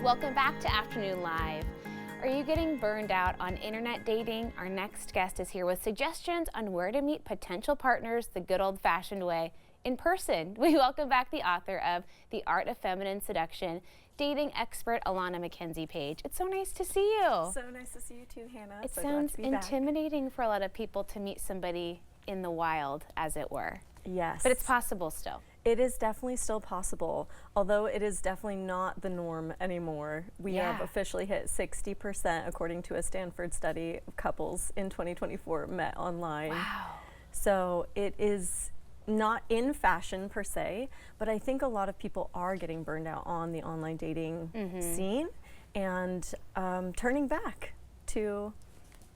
Welcome back to Afternoon Live. Are you getting burned out on internet dating? Our next guest is here with suggestions on where to meet potential partners the good old-fashioned way, in person. We welcome back the author of The Art of Feminine Seduction, dating expert Alana McKenzie Page. It's so nice to see you. So nice to see you too, Hannah. It so sounds glad to be intimidating back. for a lot of people to meet somebody in the wild, as it were. Yes. But it's possible still. It is definitely still possible, although it is definitely not the norm anymore. We have officially hit 60%, according to a Stanford study, of couples in 2024 met online. Wow. So it is not in fashion per se, but I think a lot of people are getting burned out on the online dating scene and turning back to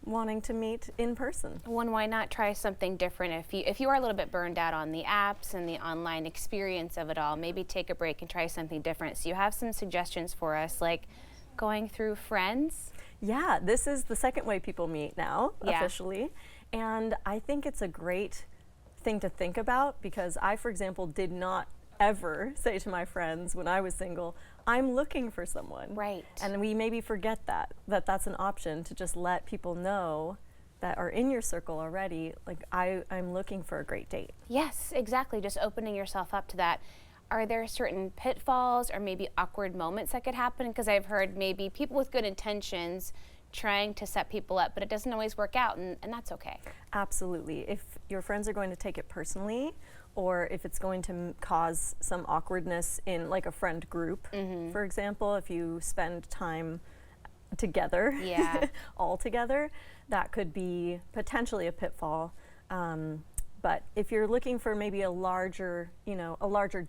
wanting to meet in person. Why not try something different? If you are a little bit burned out on the apps and the online experience of it all, maybe take a break and try something different. So you have some suggestions for us, like going through friends? Yeah, this is the second way people meet now, officially. And I think it's a great thing to think about because I, for example, did not ever say to my friends when I was single, I'm looking for someone. Right. And we maybe forget that's an option to just let people know that are in your circle already, like I'm looking for a great date. Yes, exactly. Just opening yourself up to that. Are there certain pitfalls or maybe awkward moments that could happen? Because I've heard maybe people with good intentions trying to set people up, but it doesn't always work out, and that's okay. Absolutely. If your friends are going to take it personally, or if it's going to cause some awkwardness in like a friend group, for example, if you spend time together, all together, that could be potentially a pitfall. But if you're looking for maybe a larger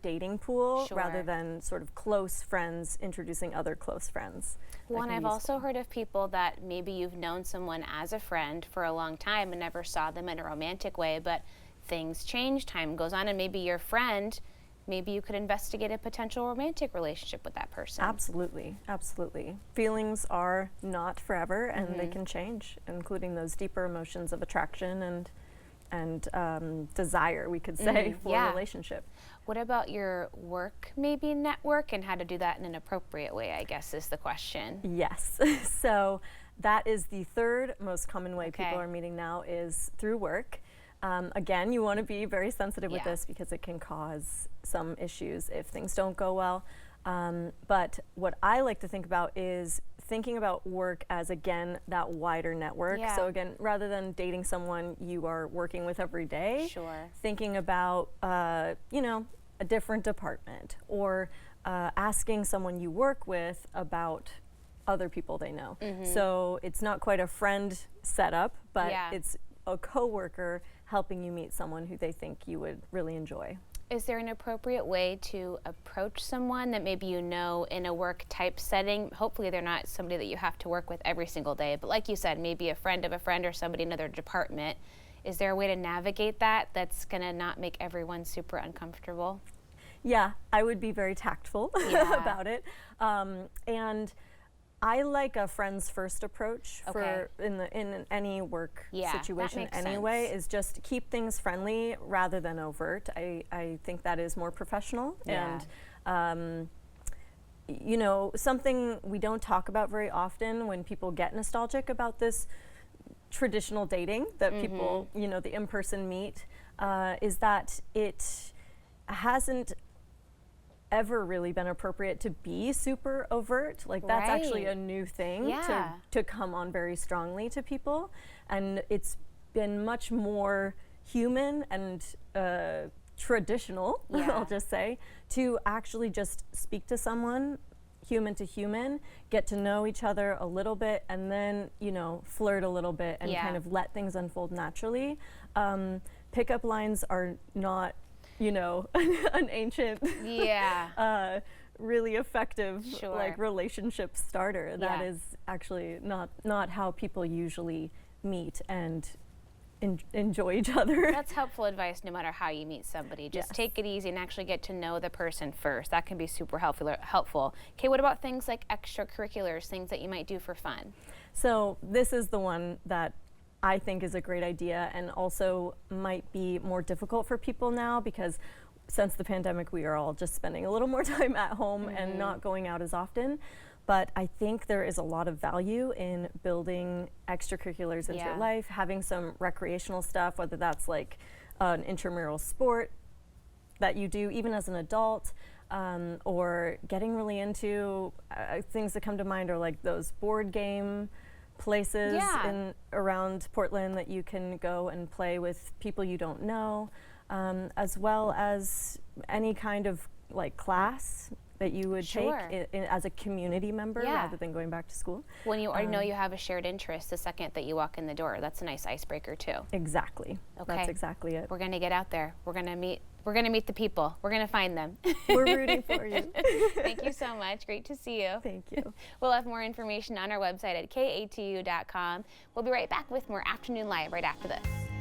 dating pool rather than sort of close friends introducing other close friends. Well, and I've also heard of people that maybe you've known someone as a friend for a long time and never saw them in a romantic way, but things change, time goes on, and maybe your friend, maybe you could investigate a potential romantic relationship with that person. Absolutely, absolutely. Feelings are not forever and they can change, including those deeper emotions of attraction and desire, we could say, for a relationship. What about your work, maybe network, and how to do that in an appropriate way, I guess is the question. Yes, so that is the third most common way people are meeting now is through work. Again, you want to be very sensitive with this because it can cause some issues if things don't go well. But what I like to think about is thinking about work as, again, that wider network. So again, rather than dating someone you are working with every day, thinking about, a different department or asking someone you work with about other people they know. So it's not quite a friend setup, but it's a coworker helping you meet someone who they think you would really enjoy. Is there an appropriate way to approach someone that maybe you know in a work type setting? Hopefully they're not somebody that you have to work with every single day, but like you said, maybe a friend of a friend or somebody in another department. Is there a way to navigate that that's gonna not make everyone super uncomfortable? Yeah, I would be very tactful about it. And I like a friends first approach for in any work situation anyway, is just keep things friendly rather than overt. I think that is more professional and something we don't talk about very often when people get nostalgic about this traditional dating that people, the in-person meet, is that it hasn't ever really been appropriate to be super overt. Like that's actually a new thing to come on very strongly to people, and it's been much more human and traditional, I'll just say, to actually just speak to someone human to human, get to know each other a little bit, and then flirt a little bit and kind of let things unfold naturally. Pickup lines are not an ancient, really effective like relationship starter. That is actually not how people usually meet and enjoy each other. That's helpful advice no matter how you meet somebody. Just take it easy and actually get to know the person first. That can be super helpful. Okay, what about things like extracurriculars, things that you might do for fun? So this is the one that I think is a great idea and also might be more difficult for people now because since the pandemic we are all just spending a little more time at home and not going out as often. But I think there is a lot of value in building extracurriculars into your life, having some recreational stuff, whether that's like an intramural sport that you do even as an adult, or getting really into things that come to mind are like those board game places around Portland that you can go and play with people you don't know, as well as any kind of like class that you would take as a community member rather than going back to school. When you already know you have a shared interest the second that you walk in the door, that's a nice icebreaker too. Exactly. Okay. That's exactly it. We're gonna get out there. We're gonna meet the people. We're gonna find them. We're rooting for you. Thank you so much. Great to see you. Thank you. We'll have more information on our website at katu.com. We'll be right back with more Afternoon Live right after this.